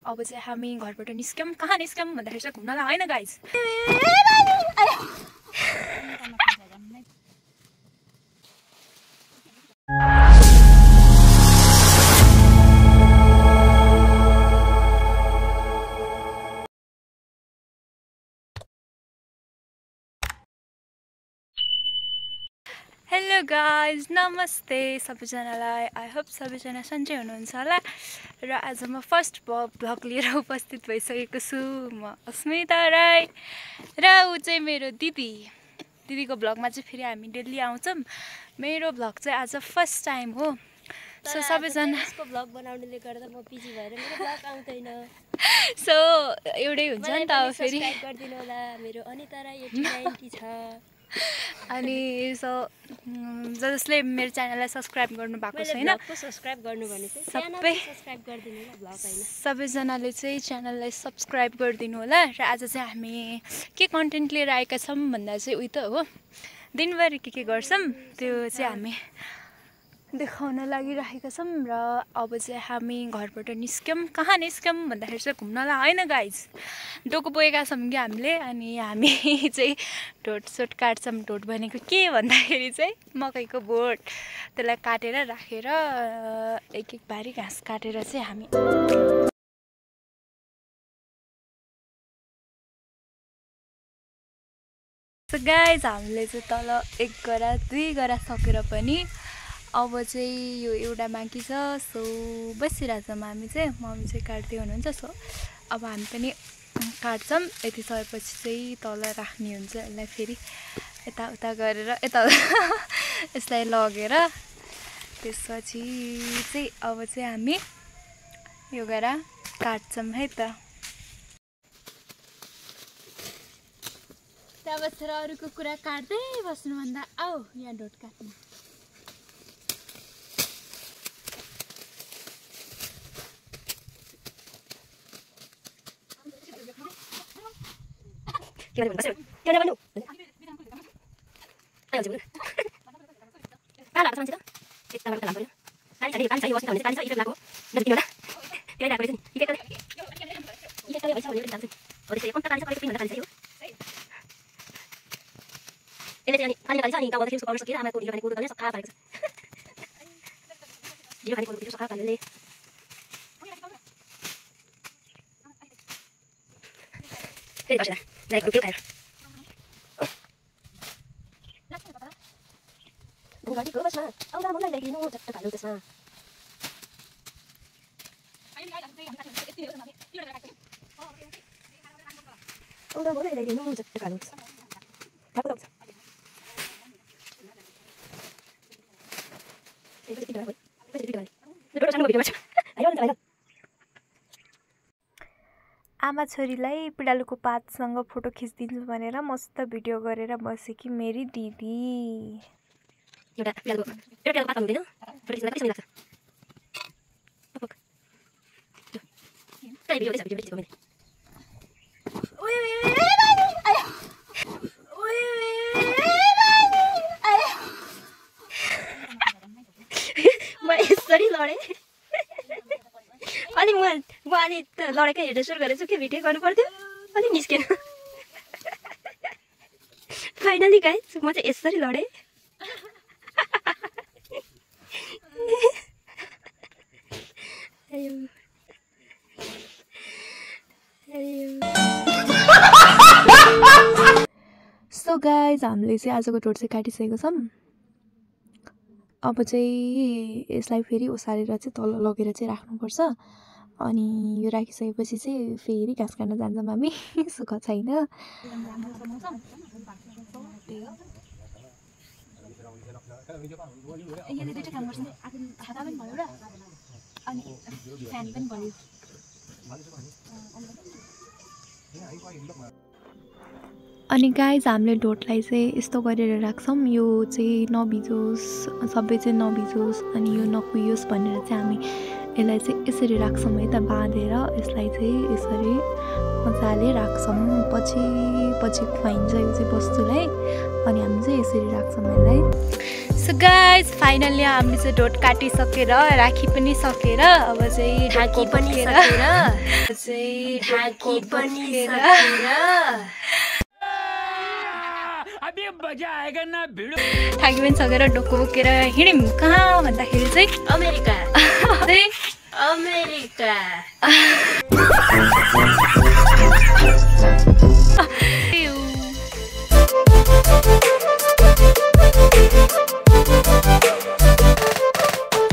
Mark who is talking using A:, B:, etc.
A: अब चाहिँ हामी घरबाट निस्क्यौँ। कहाँ निस्क्यौँ भन्दाखेरि चाहिँ घुम्नलाई होइन गाइज। हेलो गाइज, नमस्ते सबैजनालाई। आई होप सबैजना सन्चै हुनुहुन्छ होला। र आज म फर्स्ट भ्लग लिएर उपस्थित भइसकेको छु। म अस्मिता राई र ऊ चाहिँ मेरो दिदीको भ्लगमा चाहिँ फेरि हामी डेली आउँछौँ। मेरो भ्लग चाहिँ आज फर्स्ट टाइम हो। सो सबैजना
B: यसको भ्लग बनाउनुले गर्दा म बिजी भएर मेरो भ्लग आउँदैन।
A: सो एउटै हुन्छ नि त। अब फेरि
B: सब्स्क्राइब गरिदिनु होला। मेरो अनिता राई 89 छ।
A: अनि सो जसले मेरो च्यानललाई सब्सक्राइब गर्नु भएको छैन,
B: सब्स्क्राइब गर्नु भने चाहिँ
A: सबै
B: सब्स्क्राइब गरिदिनु होला। भ्लग हैन,
A: सबैजनाले चाहिँ च्यानललाई सब्सक्राइब गरिदिनु होला। र आज चाहिँ हामी के कन्टेन्ट लिएर आएका छौँ भन्दा चाहिँ उही त हो, दिनभरि के गर्छौँ त्यो चाहिँ हामी देखाउन लागिरहेका छौँ। र अब चाहिँ हामी घरबाट निस्क्यौँ। कहाँ निस्क्यौँ भन्दाखेरि चाहिँ घुम्नलाई होइन गाइज, डोको बोकेका छौँ कि हामीले। अनि हामी चाहिँ ढोटसोट काट्छौँ। ढोट भनेको के भन्दाखेरि चाहिँ मकैको बोट, त्यसलाई काटेर राखेर एक एक भारी घाँस काटेर चाहिँ हामी गाइज हामीले चाहिँ तल एक गरा दुई गरा सकेर पनि अब चाहिँ यो एउटा बाँकी छ। सो बसिरहेछौँ हामी चाहिँ। मम्मी चाहिँ काट्दै हुनुहुन्छ। सो अब हामी पनि काट्छौँ। यति सकेपछि चाहिँ तल राख्ने हुन्छ। यसलाई फेरि यताउता गरेर यता यसलाई लगेर त्यसपछि चाहिँ अब चाहिँ हामी यो गरा काट्छौँ है त। त्यहाँ बसेर अरूको कुरा काट्दै बस्नुभन्दा आऊ यहाँ ढोट काट्नु। आमा छोरीलाई पिडालुको पातसँग फोटो खिचिदिन्छु भनेर मस्त भिडियो गरेर बसे कि मेरी दिदी।
B: म यसरी लडेँ। अनि म अनि लडेकै हेर्न सुरु गरेछु कि भिडियो गर्नु पर्थ्यो, अनि निस्केन। फाइनली गाइस म चाहिँ यसरी लडेँ।
A: सो गाइज हामीले चाहिँ आजको ढोट चाहिँ काटिसकेको छौँ। अब चाहिँ यसलाई फेरि ओसारेर चाहिँ तल लगेर चाहिँ राख्नुपर्छ। अनि यो राखिसकेपछि चाहिँ फेरि घाँस काट्न जान्छौँ हामी। सुख छैन। अनि गाइज हामीले ढोटलाई चाहिँ यस्तो गरेर राख्छौँ, यो चाहिँ नभिजोस्, सबै चाहिँ नभिजोस् अनि यो नकुहियोस् भनेर चाहिँ हामी यसलाई चाहिँ यसरी राख्छौँ है त बाँधेर यसलाई चाहिँ यसरी मजाले राख्छौँ पछि पछि खुवाइन्छ यो चाहिँ बस्तुलाई अनि हामी चाहिँ यसरी राख्छौँ यसलाई सो गाइज फाइनल्ली हामीले चाहिँ ढोट काटिसकेर राखी पनि सकेर अब चाहिँ
B: ढाकी पनि सकेर ढाकी पनि सकेर
A: ढाकी पनि सकेर ढोको बोकेर हिँड्यौँ कहाँ भन्दाखेरि चाहिँ
B: अमेरिका
A: चाहिँ
B: अमेरिका